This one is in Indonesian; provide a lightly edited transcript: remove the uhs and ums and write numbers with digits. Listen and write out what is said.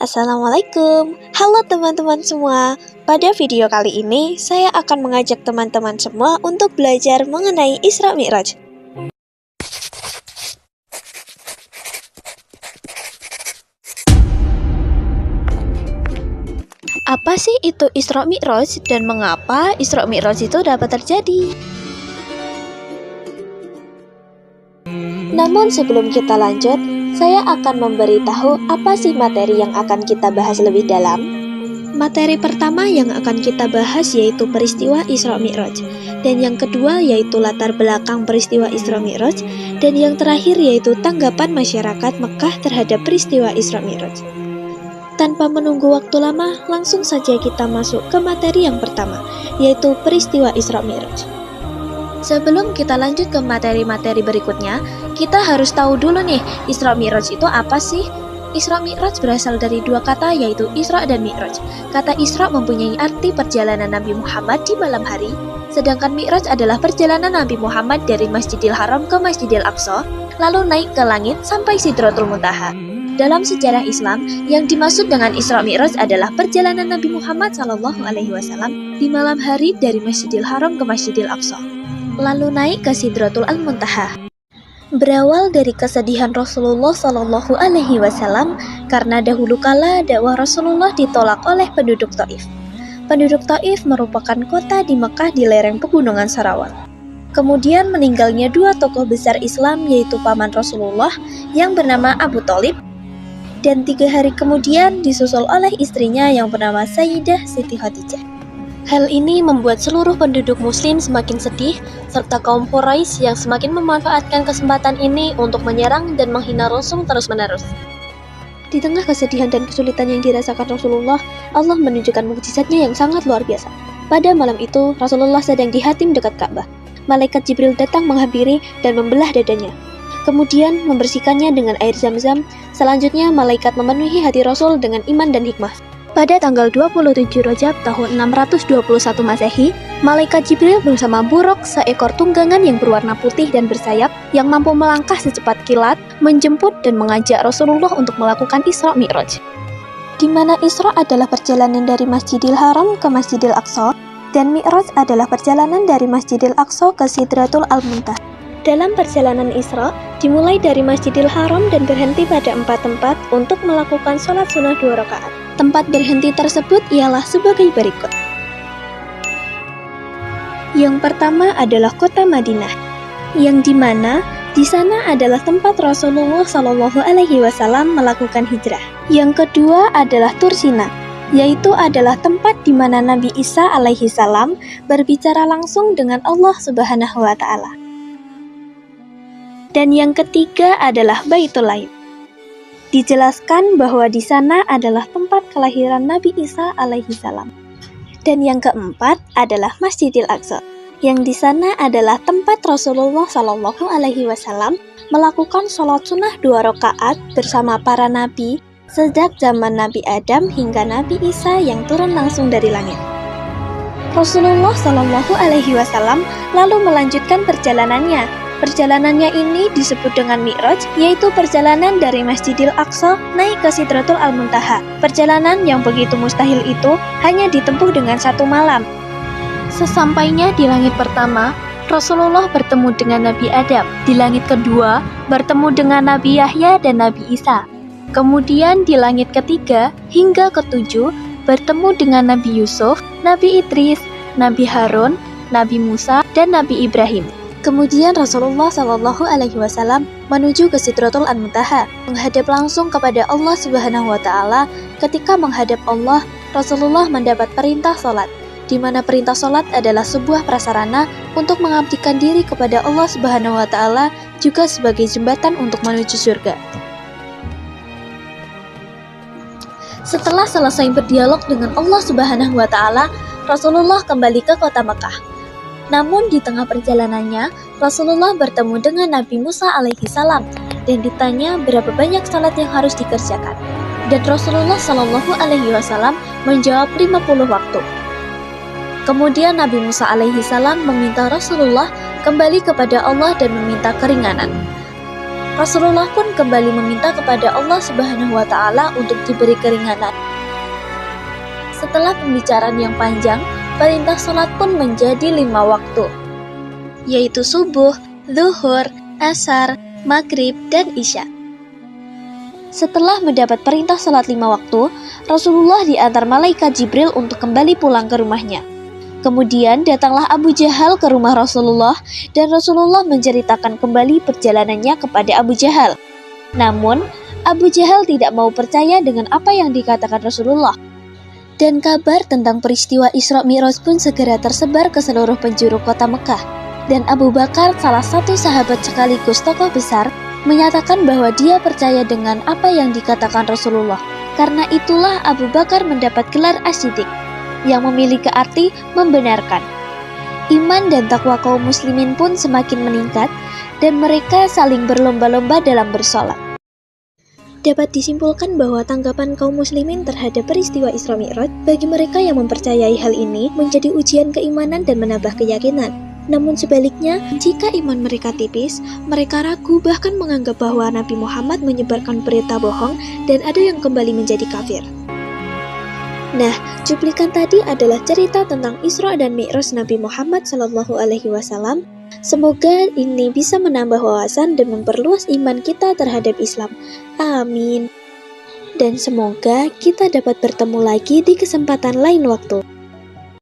Assalamualaikum, halo teman-teman semua. Pada video kali ini, saya akan mengajak teman-teman semua untuk belajar mengenai Isra Mi'raj. Apa sih itu Isra Mi'raj dan mengapa Isra Mi'raj itu dapat terjadi? Namun sebelum kita lanjut, saya akan memberitahu apa sih materi yang akan kita bahas lebih dalam. Materi pertama yang akan kita bahas yaitu peristiwa Isra Mi'raj, dan yang kedua yaitu latar belakang peristiwa Isra Mi'raj, dan yang terakhir yaitu tanggapan masyarakat Mekah terhadap peristiwa Isra Mi'raj. Tanpa menunggu waktu lama, langsung saja kita masuk ke materi yang pertama, yaitu peristiwa Isra Mi'raj. Sebelum kita lanjut ke materi-materi berikutnya, kita harus tahu dulu nih, Isra Mi'raj itu apa sih? Isra Mi'raj berasal dari dua kata yaitu Isra dan Mi'raj. Kata Isra mempunyai arti perjalanan Nabi Muhammad di malam hari, sedangkan Mi'raj adalah perjalanan Nabi Muhammad dari Masjidil Haram ke Masjidil Aqsa, lalu naik ke langit sampai Sidratul Muntaha. Dalam sejarah Islam, yang dimaksud dengan Isra Mi'raj adalah perjalanan Nabi Muhammad SAW di malam hari dari Masjidil Haram ke Masjidil Aqsa, lalu naik ke Sidratul Muntaha. Berawal dari kesedihan Rasulullah SAW karena dahulu kala dakwah Rasulullah ditolak oleh penduduk Taif. Penduduk Taif merupakan kota di Mekah di lereng pegunungan Sarawat. Kemudian meninggalnya dua tokoh besar Islam yaitu paman Rasulullah yang bernama Abu Thalib, dan 3 hari kemudian disusul oleh istrinya yang bernama Sayyidah Siti Khadijah. Hal ini membuat seluruh penduduk muslim semakin sedih, serta kaum Quraisy yang semakin memanfaatkan kesempatan ini untuk menyerang dan menghina Rasul terus-menerus. Di tengah kesedihan dan kesulitan yang dirasakan Rasulullah, Allah menunjukkan mukjizatnya yang sangat luar biasa. Pada malam itu, Rasulullah sedang di Hatim dekat Ka'bah. Malaikat Jibril datang menghampiri dan membelah dadanya, kemudian membersihkannya dengan air Zam-Zam. Selanjutnya, malaikat memenuhi hati Rasul dengan iman dan hikmah. Pada tanggal 27 Rajab tahun 621 Masehi, Malaikat Jibril bersama Buraq, seekor tunggangan yang berwarna putih dan bersayap, yang mampu melangkah secepat kilat, menjemput dan mengajak Rasulullah untuk melakukan Isra Mi'raj. Di mana Isra adalah perjalanan dari Masjidil Haram ke Masjidil Aqsa, dan Mi'raj adalah perjalanan dari Masjidil Aqsa ke Sidratul Muntaha. Dalam perjalanan Isra, dimulai dari Masjidil Haram dan berhenti pada 4 tempat untuk melakukan sholat sunnah 2 rakaat. Tempat berhenti tersebut ialah sebagai berikut. Yang pertama adalah kota Madinah, yang dimana di sana adalah tempat Rasulullah SAW melakukan hijrah. Yang kedua adalah Tursina, yaitu adalah tempat di mana Nabi Isa alaihissalam berbicara langsung dengan Allah Subhanahu wa Ta'ala. Dan yang ketiga adalah Baitul Lail. Dijelaskan bahwa di sana adalah tempat kelahiran Nabi Isa alaihissalam. Dan yang keempat adalah Masjidil Aqsa, yang di sana adalah tempat Rasulullah SAW melakukan sholat sunnah 2 rakaat bersama para nabi sejak zaman Nabi Adam hingga Nabi Isa yang turun langsung dari langit. Rasulullah SAW lalu melanjutkan perjalanannya. Perjalanannya ini disebut dengan Mi'raj, yaitu perjalanan dari Masjidil Aqsa naik ke Sidratul Muntaha. Perjalanan yang begitu mustahil itu hanya ditempuh dengan 1 malam. Sesampainya di langit pertama, Rasulullah bertemu dengan Nabi Adam. Di langit kedua, bertemu dengan Nabi Yahya dan Nabi Isa. Kemudian di langit ketiga hingga ketujuh, bertemu dengan Nabi Yusuf, Nabi Idris, Nabi Harun, Nabi Musa, dan Nabi Ibrahim. Kemudian Rasulullah SAW menuju ke Sidratul Muntaha, menghadap langsung kepada Allah Subhanahu wa Ta'ala. Ketika menghadap Allah, Rasulullah mendapat perintah sholat, di mana perintah sholat adalah sebuah prasarana untuk mengabdikan diri kepada Allah Subhanahu wa Ta'ala, juga sebagai jembatan untuk menuju surga. Setelah selesai berdialog dengan Allah Subhanahu wa Ta'ala, Rasulullah kembali ke kota Mekah. Namun di tengah perjalanannya, Rasulullah bertemu dengan Nabi Musa alaihissalam dan ditanya berapa banyak salat yang harus dikerjakan. Dan Rasulullah SAW menjawab 50 waktu. Kemudian Nabi Musa alaihissalam meminta Rasulullah kembali kepada Allah dan meminta keringanan. Rasulullah pun kembali meminta kepada Allah Subhanahu wa Ta'ala untuk diberi keringanan. Setelah pembicaraan yang panjang, perintah sholat pun menjadi 5 waktu, yaitu subuh, zuhur, asar, maghrib, dan isya. Setelah mendapat perintah sholat 5 waktu, Rasulullah diantar malaikat Jibril untuk kembali pulang ke rumahnya. Kemudian datanglah Abu Jahal ke rumah Rasulullah dan Rasulullah menceritakan kembali perjalanannya kepada Abu Jahal. Namun, Abu Jahal tidak mau percaya dengan apa yang dikatakan Rasulullah. Dan kabar tentang peristiwa Isra Mi'raj pun segera tersebar ke seluruh penjuru kota Mekah. Dan Abu Bakar, salah satu sahabat sekaligus tokoh besar, menyatakan bahwa dia percaya dengan apa yang dikatakan Rasulullah. Karena itulah Abu Bakar mendapat gelar As-Siddiq, yang memiliki arti membenarkan. Iman dan takwa kaum muslimin pun semakin meningkat, dan mereka saling berlomba-lomba dalam bersolat. Dapat disimpulkan bahwa tanggapan kaum muslimin terhadap peristiwa Isra Mi'raj bagi mereka yang mempercayai hal ini menjadi ujian keimanan dan menambah keyakinan. Namun sebaliknya, jika iman mereka tipis, mereka ragu bahkan menganggap bahwa Nabi Muhammad menyebarkan berita bohong dan ada yang kembali menjadi kafir. Nah, cuplikan tadi adalah cerita tentang Isra dan Mi'raj Nabi Muhammad SAW. Semoga ini bisa menambah wawasan dan memperluas iman kita terhadap Islam. Amin. Dan semoga kita dapat bertemu lagi di kesempatan lain waktu.